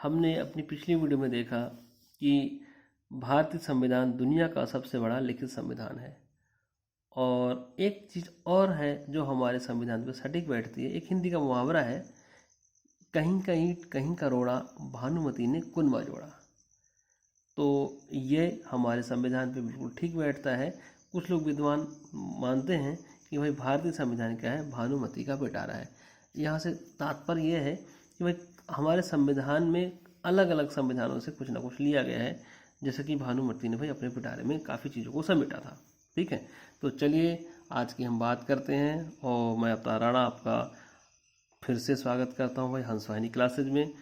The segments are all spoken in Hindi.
हमने अपनी पिछली वीडियो में देखा कि भारतीय संविधान दुनिया का सबसे बड़ा लिखित संविधान है। और एक चीज़ और है जो हमारे संविधान पे सटीक बैठती है। एक हिंदी का मुहावरा है, कहीं कहीं कहीं का रोड़ा भानुमति ने कुनबा जोड़ा। तो ये हमारे संविधान पे बिल्कुल ठीक बैठता है। कुछ लोग विद्वान मानते हैं कि भाई भारतीय संविधान क्या है, भानुमति का पिटारा है। यहाँ से तात्पर्य यह है कि भाई हमारे संविधान में अलग अलग संविधानों से कुछ ना कुछ लिया गया है, जैसे कि भानुमति ने भाई अपने पिटारे में काफ़ी चीज़ों को समेटा था। ठीक है, तो चलिए आज की हम बात करते हैं। और मैं अपना राणा आपका फिर से स्वागत करता हूँ भाई हंसवाहिनी क्लासेज में।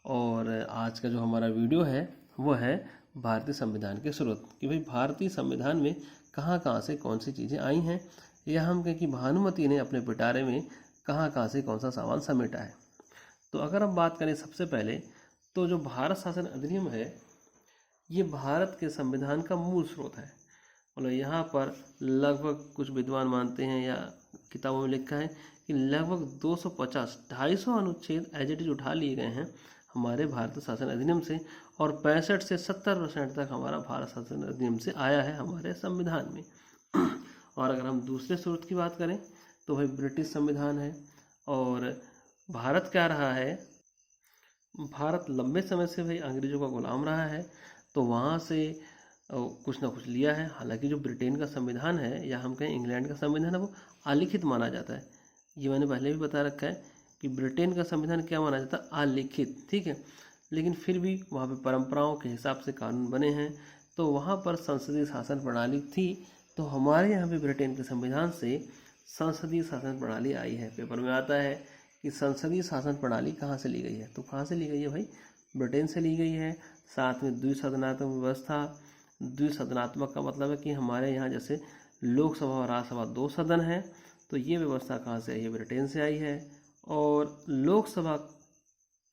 और आज का जो हमारा वीडियो है वो है भारतीय संविधान के स्रोत, कि भाई भारतीय संविधान में कहाँ कहाँ से कौन सी चीज़ें आई हैं, या हम कहें कि भानुमति ने अपने पिटारे में कहाँ कहाँ से कौन सा सामान समेटा है। तो अगर हम बात करें सबसे पहले, तो जो भारत शासन अधिनियम है ये भारत के संविधान का मूल स्रोत है। मतलब यहाँ पर लगभग कुछ विद्वान मानते हैं या किताबों में लिखा है कि लगभग 250-250 अनुच्छेद एज इट इज उठा लिए गए हैं हमारे भारत शासन अधिनियम से, और 65 से 70% तक हमारा भारत शासन अधिनियम से आया है हमारे संविधान में। और अगर हम दूसरे स्रोत की बात करें तो भाई ब्रिटिश संविधान है। और भारत क्या रहा है, भारत लंबे समय से भाई अंग्रेज़ों का गुलाम रहा है, तो वहाँ से कुछ ना कुछ लिया है। हालांकि जो ब्रिटेन का संविधान है या हम कहें इंग्लैंड का संविधान है वो अलिखित माना जाता है। ये मैंने पहले भी बता रखा है कि ब्रिटेन का संविधान क्या माना जाता है, अलिखित। ठीक है, लेकिन फिर भी वहाँ पे परंपराओं के हिसाब से कानून बने हैं, तो वहाँ पर संसदीय शासन प्रणाली थी। तो हमारे यहाँ पे ब्रिटेन के संविधान से संसदीय शासन प्रणाली आई है। पेपर में आता है कि संसदीय शासन प्रणाली कहाँ से ली गई है, तो कहाँ से ली गई है भाई, ब्रिटेन से ली गई है। साथ में द्विसदनात्मक व्यवस्था। द्विसदनात्मक का मतलब है कि हमारे यहाँ जैसे लोकसभा और राज्यसभा 2 सदन है, तो ये व्यवस्था कहाँ से आई है, ब्रिटेन से आई है। और लोकसभा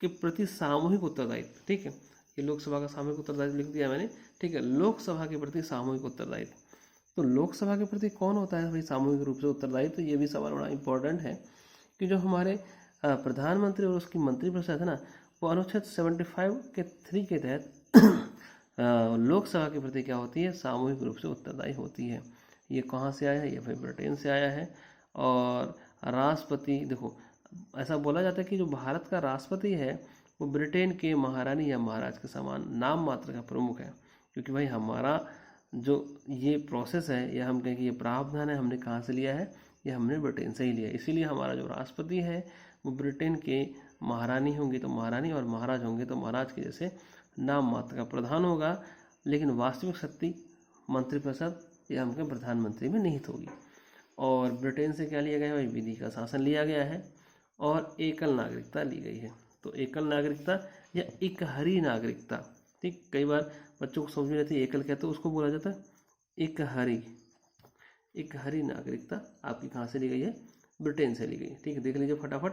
के प्रति सामूहिक उत्तरदायित्व, ठीक है, ये लोकसभा का सामूहिक उत्तरदायित्व लिख दिया मैंने। ठीक है, लोकसभा के प्रति सामूहिक उत्तरदायित्व। तो लोकसभा के प्रति कौन होता है भाई सामूहिक रूप से उत्तरदायित्व, ये भी सवाल बड़ा इंपॉर्टेंट है कि जो हमारे प्रधानमंत्री और उसकी मंत्रिपरिषद है ना, वो अनुच्छेद 75 के 3 के तहत लोकसभा के प्रति क्या होती है, सामूहिक रूप से उत्तरदायी होती है। ये कहाँ से आया है, ये भाई ब्रिटेन से आया है। और राष्ट्रपति, देखो ऐसा बोला जाता है कि जो भारत का राष्ट्रपति है वो ब्रिटेन के महारानी या महाराज के समान नाम मात्र का प्रमुख है। क्योंकि भाई हमारा जो ये प्रोसेस है या हम कहें कि ये प्रावधान है, हमने कहाँ से लिया है, ये हमने ब्रिटेन से ही लिया है। इसीलिए हमारा जो राष्ट्रपति है वो ब्रिटेन के महारानी होंगी तो महारानी, और महाराज होंगे तो महाराज के जैसे नाम मात्र का प्रधान होगा, लेकिन वास्तविक शक्ति मंत्रिपरिषद या हम कहें प्रधानमंत्री में निहित होगी। और ब्रिटेन से क्या लिया गया है भाई, विधि का शासन लिया गया है और एकल नागरिकता ली गई है। तो एकल नागरिकता या इकहरी नागरिकता, ठीक, कई बार बच्चों को समझ में नहीं आती एकल क्या, तो उसको बोला जाता है इकहरी। इकहरी नागरिकता आपकी कहाँ से ली गई है, ब्रिटेन से ली गई है। ठीक है, देख लीजिए फटाफट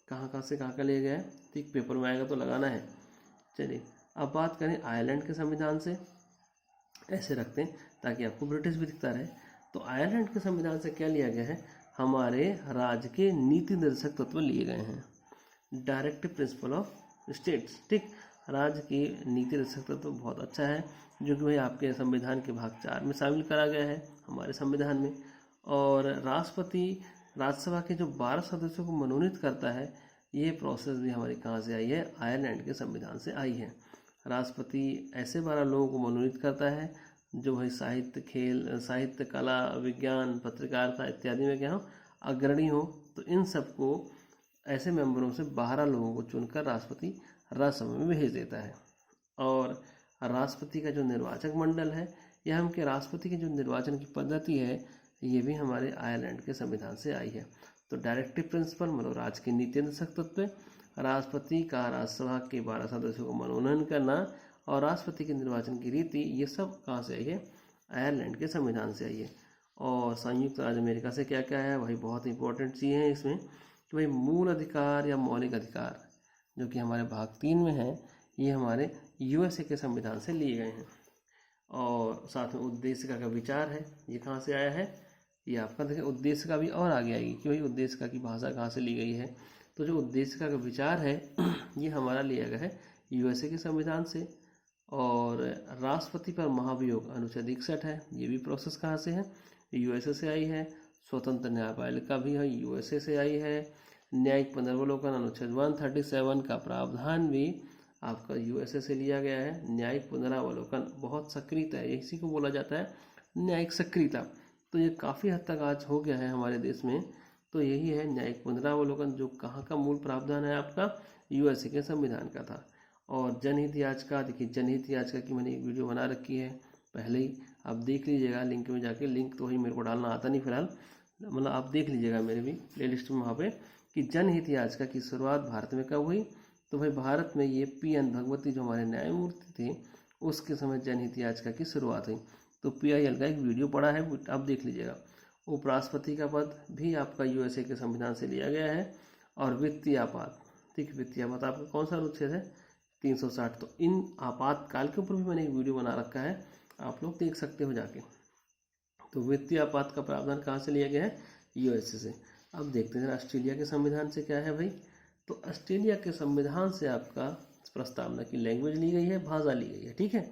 कहाँ कहाँ से कहाँ का लिया गया है। ठीक, पेपर में आएगा तो लगाना है। चलिए अब बात करें आयरलैंड के संविधान से। ऐसे रखते हैं ताकि आपको ब्रिटिश भी दिखता रहे। तो आयरलैंड के संविधान से क्या लिया गया है, हमारे राज्य के नीति निर्देशक तत्व लिए गए हैं, डायरेक्टिव प्रिंसिपल ऑफ स्टेट्स। ठीक, राज्य की नीति निर्देशक तत्व बहुत अच्छा है, जो कि भाई आपके संविधान के भाग 4 में शामिल करा गया है हमारे संविधान में। और राष्ट्रपति राज्यसभा के जो 12 सदस्यों को मनोनीत करता है, ये प्रोसेस भी हमारी कहाँ से आई है, आयरलैंड के संविधान से आई है। राष्ट्रपति ऐसे 12 लोगों को मनोनीत करता है जो भाई साहित्य, खेल, साहित्य, कला, विज्ञान, पत्रकारिता इत्यादि में क्या हो, अग्रणी हो। तो इन सबको ऐसे मेंबरों से 12 लोगों को चुनकर राष्ट्रपति राज्यसभा में भेज देता है। और राष्ट्रपति का जो निर्वाचक मंडल है या हम के राष्ट्रपति की जो निर्वाचन की पद्धति है, ये भी हमारे आयरलैंड के संविधान से आई है। तो डायरेक्टिव प्रिंसिपल मतलब राज्य के नीति निर्देशक तत्व, राष्ट्रपति का राज्यसभा के 12 सदस्यों को मनोनयन करना और राष्ट्रपति के निर्वाचन की रीति, ये सब कहाँ से आई है, आयरलैंड के संविधान से आई है। और संयुक्त राज्य अमेरिका से क्या क्या है, वही बहुत इंपॉर्टेंट चीज़ें हैं इसमें कि भाई मूल अधिकार या मौलिक अधिकार जो कि हमारे भाग 3 में है, ये हमारे यूएसए के संविधान से लिए गए हैं। और साथ में उद्देशिका का विचार है, ये कहाँ से आया है, ये आपका देखिए उद्देशिका भी और आगे आएगी कि भाई उद्देशिका की भाषा कहाँ से ली गई है। तो जो उद्देशिका का विचार है ये हमारा लिया गया है यूएसए के संविधान से। और राष्ट्रपति पर महाभियोग अनुच्छेद 61 है, ये भी प्रोसेस कहाँ से है, यूएसए से आई है। स्वतंत्र न्यायपालिका भी है, यूएसए से आई है। न्यायिक पुनर्वलोकन अनुच्छेद 137 का प्रावधान भी आपका यूएसए से लिया गया है। न्यायिक पुनरावलोकन बहुत सक्रियता है, इसी को बोला जाता है न्यायिक सक्रियता। तो ये काफ़ी हद तक आज हो गया है हमारे देश में। तो यही है न्यायिक पुनरावलोकन, जो कहाँ का मूल प्रावधान है आपका, यूएसए के संविधान का था। और जनहित याचिका, देखिए जनहित याचिका की मैंने एक वीडियो बना रखी है पहले ही, आप देख लीजिएगा लिंक में जाके। लिंक तो वही मेरे को डालना आता नहीं फिलहाल, मतलब आप देख लीजिएगा मेरे भी प्लेलिस्ट में वहाँ पे, कि जनहित याचिका की शुरुआत भारत में कब हुई। तो भाई भारत में ये PN भगवती जो हमारे न्यायमूर्ति थे उसके समय जनहित याचिका की शुरुआत हुई। तो PIL का एक वीडियो पड़ा है, आप देख लीजिएगा। उपराष्ट्रपति का पद भी आपका यूएसए के संविधान से लिया गया है। और वित्तीय आपात, ठीक, वित्तीय आपात आपका कौन सा अनुच्छेद है, 360। तो इन आपातकाल के ऊपर भी मैंने एक वीडियो बना रखा है, आप लोग देख सकते हो जाके। तो वित्तीय आपात का प्रावधान कहाँ से लिया गया है, यूएसए से। अब देखते हैं ऑस्ट्रेलिया के संविधान से क्या है भाई। तो ऑस्ट्रेलिया के संविधान से आपका प्रस्तावना की लैंग्वेज ली गई है, भाषा ली गई है, ठीक है।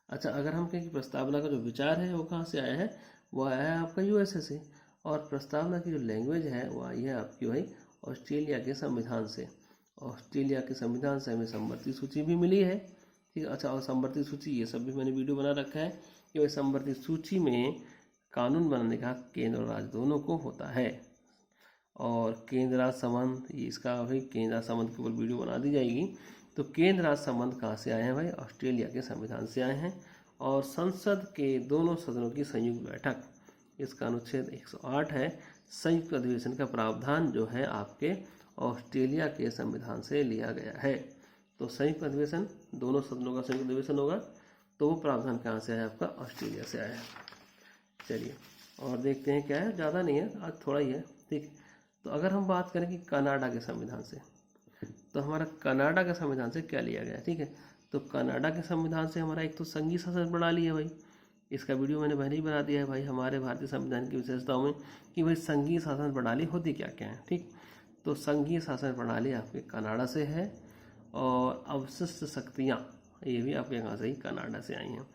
अच्छा, अगर हम कहें कि प्रस्तावना का जो विचार है वो कहाँ से आया है, वो आया है आपका यूएसए से। और प्रस्तावना की जो लैंग्वेज है वो आई है आपकी भाई ऑस्ट्रेलिया के संविधान से। ऑस्ट्रेलिया के संविधान से हमें समवर्ती सूची भी मिली है, ठीक है। अच्छा, और समवर्ती सूची ये सब भी मैंने वीडियो बना रखा है कि भाई समवर्ती सूची में कानून बनाने का केंद्र और राज्य दोनों को होता है। और केंद्र राज्य संबंध, इसका भाई केंद्र राज्य संबंध के ऊपर वीडियो बना दी जाएगी। तो केंद्र राज्य संबंध कहाँ से आए हैं भाई, ऑस्ट्रेलिया के संविधान से आए हैं। और संसद के दोनों सदनों की संयुक्त बैठक, इसका अनुच्छेद 108 है। संयुक्त अधिवेशन का प्रावधान जो है आपके ऑस्ट्रेलिया के संविधान से लिया गया है। तो संयुक्त अधिवेशन, दोनों सदनों का संयुक्त अधिवेशन होगा, तो वो प्रावधान कहाँ से आया, आपका ऑस्ट्रेलिया से आया है। चलिए और देखते हैं क्या है, ज़्यादा नहीं है आज, थोड़ा ही है, ठीक। तो अगर हम बात करें कि कनाडा के संविधान से, तो हमारा कनाडा के संविधान से क्या लिया गया, ठीक है। तो कनाडा के संविधान से हमारा एक तो संघीय शासन प्रणाली है भाई, इसका वीडियो मैंने पहले ही बना दिया है भाई, हमारे भारतीय संविधान की विशेषताओं में कि भाई संघीय शासन प्रणाली होती क्या क्या है, ठीक। तो संघीय शासन प्रणाली आपके कनाडा से है। और अवशिष्ट शक्तियाँ, ये भी आपके यहाँ से ही कनाडा से आई हैं।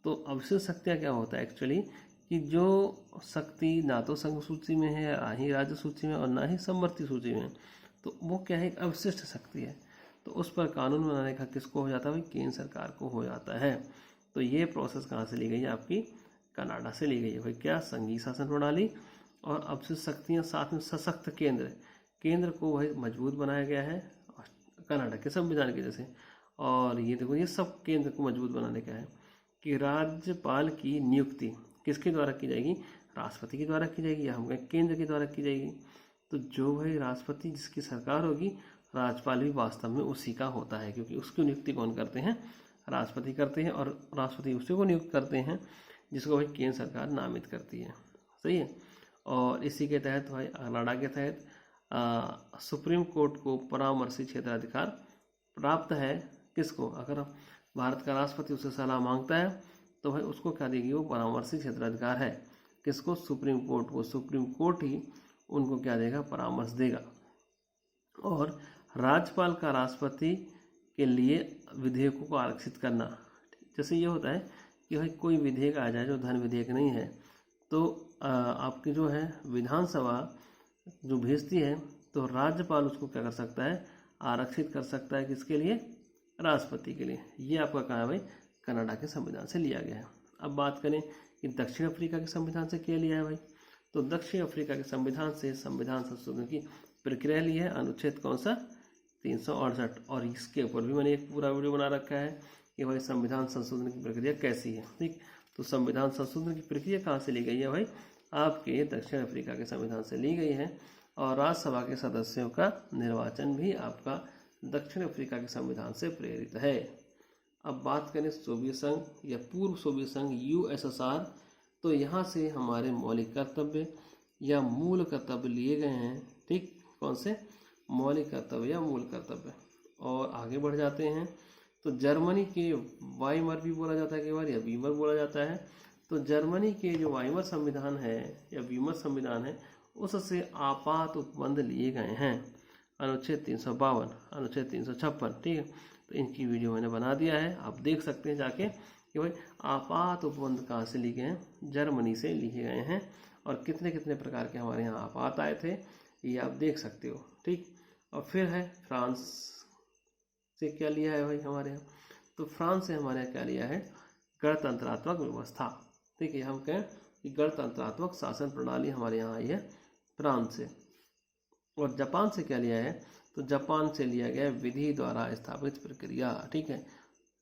तो अवशिष्ट शक्तियाँ क्या होता है एक्चुअली, कि जो शक्ति ना तो संघ सूची में है, ना ही राज्य सूची में, और ना ही समवर्ती सूची में, तो वो क्या है, एक अवशिष्ट शक्ति है। तो उस पर कानून बनाने का किसको हो जाता है भाई, केंद्र सरकार को हो जाता है। तो ये प्रोसेस कहाँ से ली गई है, आपकी कनाडा से ली गई है भाई। क्या, संघीय शासन प्रणाली और अवशिष्ट शक्तियाँ, साथ में सशक्त केंद्र को भाई मजबूत बनाया गया है कनाडा के संविधान की जैसे। और ये देखो, ये सब केंद्र को मजबूत बनाने का है कि राज्यपाल की नियुक्ति किसके द्वारा की जाएगी, राष्ट्रपति के द्वारा की जाएगी, या हम कहें केंद्र के द्वारा की जाएगी। तो जो भाई राष्ट्रपति जिसकी सरकार होगी, राज्यपाल भी वास्तव में उसी का होता है, क्योंकि उसकी नियुक्ति कौन करते हैं, राष्ट्रपति करते हैं। और राष्ट्रपति उसी को नियुक्त करते हैं जिसको भाई केंद्र सरकार नामित करती है, सही है। और इसी के तहत भाई कनाडा के तहत सुप्रीम कोर्ट को परामर्शी क्षेत्राधिकार प्राप्त है। किसको, अगर भारत का राष्ट्रपति उससे सलाह मांगता है तो भाई उसको क्या देगी, वो परामर्शी क्षेत्राधिकार है। किसको, सुप्रीम कोर्ट को। सुप्रीम कोर्ट ही उनको क्या देगा, परामर्श देगा। और राज्यपाल का राष्ट्रपति के लिए विधेयकों को आरक्षित करना, जैसे ये होता है कि भाई कोई विधेयक आ जाए जो धन विधेयक नहीं है, तो आपकी जो है विधानसभा जो भेजती है, तो राज्यपाल उसको क्या कर सकता है, आरक्षित कर सकता है, किसके लिए, राष्ट्रपति के लिए। ये आपका कहा है भाई, कनाडा के संविधान से लिया गया है। अब बात करें कि दक्षिण अफ्रीका के संविधान से क्या लिया है भाई, तो दक्षिण अफ्रीका के संविधान से संविधान संशोधन की प्रक्रिया ली है। अनुच्छेद कौन सा, 368। और इसके ऊपर भी मैंने एक पूरा वीडियो बना रखा है कि भाई संविधान संशोधन की प्रक्रिया कैसी है, ठीक। तो संविधान संशोधन की प्रक्रिया कहाँ से ली गई है भाई, आपके दक्षिण अफ्रीका के संविधान से ली गई है। और राज्यसभा के सदस्यों का निर्वाचन भी आपका दक्षिण अफ्रीका के संविधान से प्रेरित है। अब बात करें सोवियत संघ या पूर्व सोवियत संघ USSR, तो यहाँ से हमारे मौलिक कर्तव्य या मूल कर्तव्य लिए गए हैं, ठीक। कौन से, मौलिक कर्तव्य या मूल कर्तव्य। और आगे बढ़ जाते हैं तो जर्मनी के वाइमर भी बोला जाता है कई बार, या वीमर बोला जाता है। तो जर्मनी के जो वाइमर संविधान है या वीमर संविधान है, उससे आपात उपबंध लिए गए हैं। अनुच्छेद 352, अनुच्छेद 356, ठीक है। तो इनकी वीडियो मैंने बना दिया है, आप देख सकते हैं जाके कि भाई आपात उपबंध कहाँ से लिखे हैं, जर्मनी से लिखे गए हैं, और कितने कितने प्रकार के हमारे यहाँ आपात आए थे ये आप देख सकते हो। ठीक, और फिर है फ्रांस से क्या लिया है भाई हमारे यहाँ, तो फ्रांस से हमारे यहाँ क्या लिया है, गणतंत्रात्मक व्यवस्था। ठीक है, हम कहें कि गणतंत्रात्मक शासन प्रणाली हमारे यहाँ आई है फ्रांस से। और जापान से क्या लिया है, तो जापान से लिया गया विधि द्वारा स्थापित प्रक्रिया। ठीक है,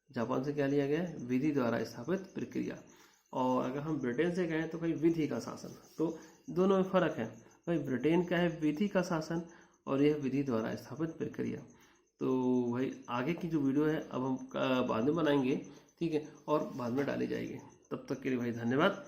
जापान से क्या लिया गया है, विधि द्वारा स्थापित प्रक्रिया। और अगर हम ब्रिटेन से कहें तो भाई विधि का शासन, तो दोनों में फ़र्क है भाई, ब्रिटेन का है विधि का शासन और यह विधि द्वारा स्थापित प्रक्रिया। तो भाई आगे की जो वीडियो है अब हम बाद में बनाएंगे, ठीक है, और बाद में डाली जाएगी। तब तक के लिए भाई धन्यवाद।